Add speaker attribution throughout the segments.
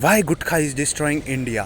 Speaker 1: Y gutkha is destroying India.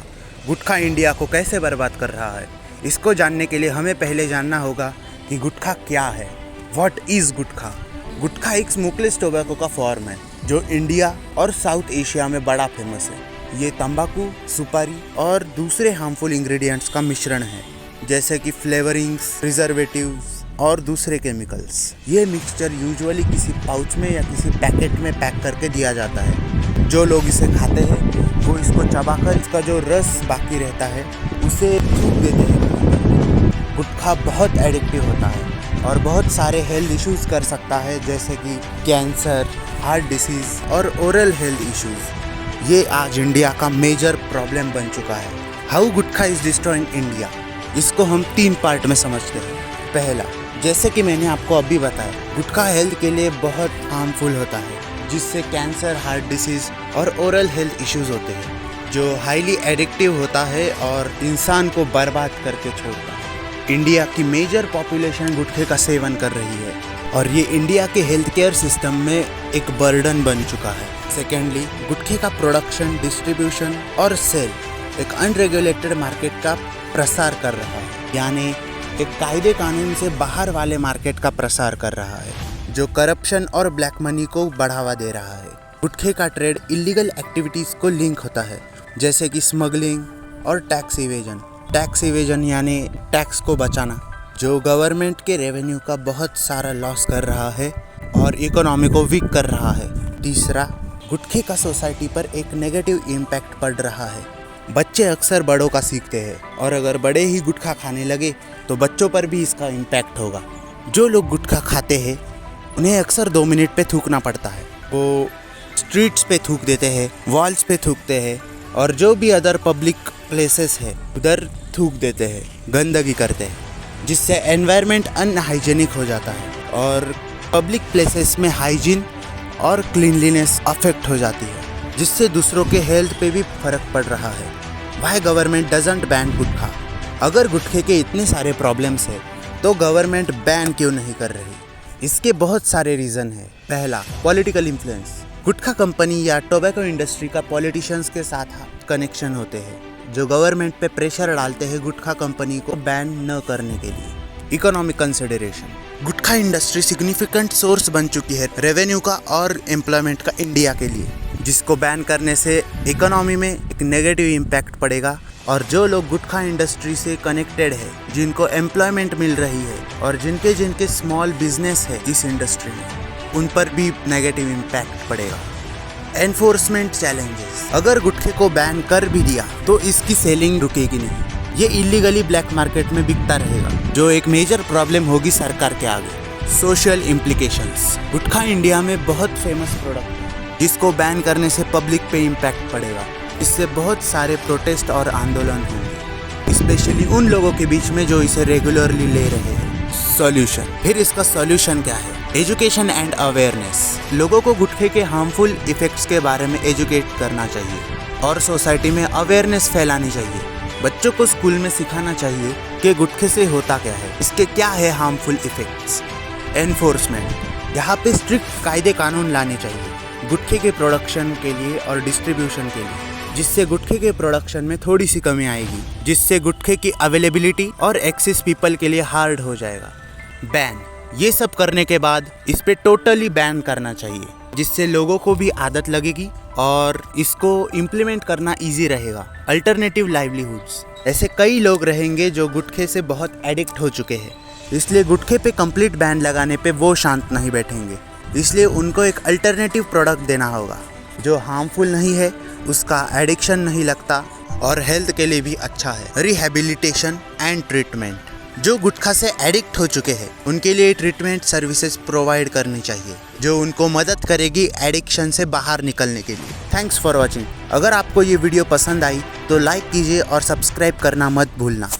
Speaker 1: Gutkha India को कैसे बर्बाद कर रहा है, इसको जानने के लिए हमें पहले जानना होगा कि गुटखा क्या है। व्हाट इज़ गुटखा? गुटखा एक स्मोकलेस टोबैको का फॉर्म है जो इंडिया और साउथ एशिया में बड़ा फेमस है। ये तंबाकू, सुपारी और दूसरे हार्मफुल इंग्रेडिएंट्स का मिश्रण है, जैसे कि फ्लेवरिंग्स, प्रिजर्वेटिव्स और दूसरे केमिकल्स। ये मिक्सचर यूजुअली किसी पाउच में या किसी पैकेट में पैक करके दिया जाता है। जो लोग इसे खाते हैं वो इसको चबाकर इसका जो रस बाकी रहता है उसे थूक देते हैं। गुटखा बहुत एडिक्टिव होता है और बहुत सारे हेल्थ इश्यूज कर सकता है, जैसे कि कैंसर, हार्ट डिसीज और ओरल हेल्थ इश्यूज। ये आज इंडिया का मेजर प्रॉब्लम बन चुका है। How gutkha is destroying India, इसको हम 3 पार्ट में समझते हैं। पहला, जैसे कि मैंने आपको अभी बताया, गुटखा हेल्थ के लिए बहुत हार्मफुल होता है, जिससे कैंसर, हार्ट डिसीज और ओरल हेल्थ इश्यूज होते हैं, जो हाईली एडिक्टिव होता है और इंसान को बर्बाद करके छोड़ता है। इंडिया की मेजर पॉपुलेशन गुटखे का सेवन कर रही है और ये इंडिया के हेल्थ केयर सिस्टम में एक बर्डन बन चुका है। सेकेंडली, गुटखे का प्रोडक्शन, डिस्ट्रीब्यूशन और सेल एक अनरेगुलेटेड मार्केट का प्रसार कर रहा है, यानी एक कायदे कानून से बाहर वाले मार्केट का प्रसार कर रहा है, जो करप्शन और ब्लैक मनी को बढ़ावा दे रहा है। गुटखे का ट्रेड इलीगल एक्टिविटीज़ को लिंक होता है, जैसे कि स्मगलिंग और टैक्स इवेजन। टैक्स इवेजन यानी टैक्स को बचाना, जो गवर्नमेंट के रेवेन्यू का बहुत सारा लॉस कर रहा है और इकोनॉमी को वीक कर रहा है। तीसरा, गुटखे का सोसाइटी पर एक नेगेटिव इम्पैक्ट पड़ रहा है। बच्चे अक्सर बड़ों का सीखते हैं और अगर बड़े ही गुटखा खाने लगे तो बच्चों पर भी इसका इम्पैक्ट होगा। जो लोग गुटखा खाते हैं उन्हें अक्सर 2 मिनट पे थूकना पड़ता है। वो स्ट्रीट्स पे थूक देते हैं, वॉल्स पे थूकते हैं और जो भी अदर पब्लिक प्लेसेस है उधर थूक देते हैं, गंदगी करते हैं, जिससे एनवायरनमेंट अनहाइजेनिक हो जाता है और पब्लिक प्लेसेस में हाइजीन और क्लीनलीनेस अफेक्ट हो जाती है, जिससे दूसरों के हेल्थ पे भी फर्क पड़ रहा है। वाई गवर्नमेंट डजंट बैन गुटखा? अगर गुटखे के इतने सारे प्रॉब्लम्स है तो गवर्नमेंट बैन क्यों नहीं कर रही? इसके बहुत सारे रीज़न है। पहला, पॉलिटिकल इन्फ्लुएंस। गुटखा कंपनी या टोबैको इंडस्ट्री का पॉलिटिशियंस के साथ कनेक्शन होते हैं, जो गवर्नमेंट पे प्रेशर डालते हैं गुटखा कंपनी को बैन न करने के लिए। Economic consideration. Gutkha industry significant source बन चुकी है रेवेन्यू का और एम्प्लॉयमेंट का इंडिया के लिए, जिसको बैन करने से इकोनॉमी में एक नेगेटिव इम्पैक्ट पड़ेगा और जो लोग गुटखा इंडस्ट्री से कनेक्टेड है, जिनको एम्प्लॉयमेंट मिल रही है और जिनके स्मॉल बिजनेस है इस इंडस्ट्री में, उन पर भी नेगेटिव इम्पैक्ट पड़ेगा। Enforcement challenges. अगर गुटखे को बैन कर भी दिया तो इसकी सेलिंग रुकेगी नहीं, ये इलीगली ब्लैक मार्केट में बिकता रहेगा, जो एक मेजर प्रॉब्लम होगी सरकार के आगे। Social implications. गुटखा इंडिया में बहुत फेमस प्रोडक्ट है, जिसको बैन करने से पब्लिक पे इम्पैक्ट पड़ेगा। इससे बहुत सारे प्रोटेस्ट और आंदोलन होंगे, स्पेशली उन लोगों के बीच में जो इसे रेगुलरली ले रहे हैं। सॉल्यूशन। फिर इसका सॉल्यूशन क्या है? Education and awareness. लोगों को गुटखे के हार्मफुल इफेक्ट्स के बारे में एजुकेट करना चाहिए और सोसाइटी में अवेयरनेस फैलानी चाहिए। बच्चों को स्कूल में सिखाना चाहिए कि गुटखे से होता क्या है, इसके क्या है हार्मफुल इफेक्ट्स। एनफोर्समेंट। यहाँ पे स्ट्रिक्ट कायदे कानून लाने चाहिए गुटखे के प्रोडक्शन के लिए और डिस्ट्रीब्यूशन के लिए, जिससे गुटखे के प्रोडक्शन में थोड़ी सी कमी आएगी, जिससे गुटखे की अवेलेबिलिटी और एक्सेस पीपल के लिए हार्ड हो जाएगा। बैन। ये सब करने के बाद इस पे टोटली बैन करना चाहिए, जिससे लोगों को भी आदत लगेगी और इसको इम्प्लीमेंट करना इजी रहेगा। Alternative livelihoods. ऐसे कई लोग रहेंगे जो गुटखे से बहुत एडिक्ट हो चुके हैं, इसलिए गुटखे पे कंप्लीट बैन लगाने पे वो शांत नहीं बैठेंगे, इसलिए उनको एक अल्टरनेटिव प्रोडक्ट देना होगा जो हार्मफुल नहीं है, उसका एडिक्शन नहीं लगता और हेल्थ के लिए भी अच्छा है। Rehabilitation and treatment. जो गुटखा से एडिक्ट हो चुके हैं उनके लिए ट्रीटमेंट सर्विसेज प्रोवाइड करनी चाहिए, जो उनको मदद करेगी एडिक्शन से बाहर निकलने के लिए। Thanks for watching. अगर आपको ये वीडियो पसंद आई तो लाइक कीजिए और सब्सक्राइब करना मत भूलना।